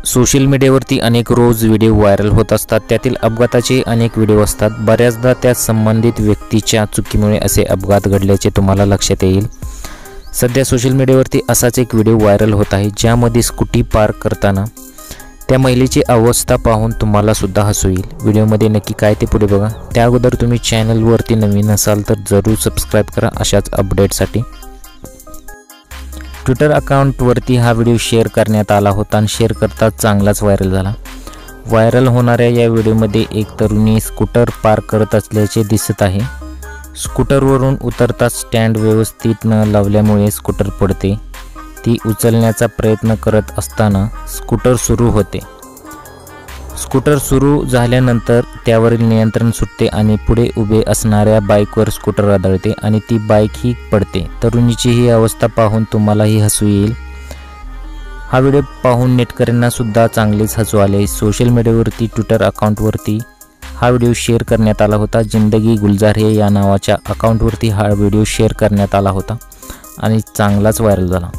Social मीडियावरती अनेक रोज video viral होत असतात। त्यातील अपघाताचे अनेक व्हिडिओ असतात। बऱ्याचदा त्या संबंधित व्यक्तीच्या चुकीमुळे असे अपघात घडल्याचे तुम्हाला लक्षात येईल। सध्या सोशल मीडियावरती असाच एक व्हिडिओ व्हायरल होत आहे, ज्यामध्ये स्कूटी पार्क करताना त्या महिलेची अवस्था पाहून तुम्हाला सुद्धा हसू येईल। व्हिडिओमध्ये नक्की काय ते पुढे बघा। त्या अगोदर तुम्ही चॅनलवरती नवीन असाल तर जरूर सबस्क्राइब करा अशाच अपडेटसाठी। ट्विटर अकाउंटवरती हा व्हिडिओ शेअर करण्यात आला होता आणि शेअर करताच चांगलाच व्हायरल झाला। व्हायरल होणाऱ्या या व्हिडिओमध्ये एक तरुणी स्कूटर पार्क करत असल्याचे दिसत आहे। स्कूटरवरून उतरताच स्टँड व्यवस्थित न लावल्यामुळे स्कूटर पडते। ती उचलण्याचा प्रयत्न करत असताना स्कूटर सुरू होते। स्कूटर सुरू झाल्यानंतर त्यावरील नियंत्रण सुटते आणि पुढे उभे असणाऱ्या बाईकवर स्कूटर आदळते आणि ती बाईक ही पडते। तरुणीची ही अवस्था पाहून तुम्हालाही हसू येईल। हा व्हिडिओ पाहून नेटकऱ्यांना सुद्धा चांगलेच हसू आले। सोशल मीडियावरती ट्विटर अकाउंटवरती हा व्हिडिओ शेअर करण्यात आला होता। जिंदगी गुलजार हे या नावाच्या अकाउंटवरती हा व्हिडिओ शेअर करण्यात आला होता आणि चांगलाच व्हायरल झाला।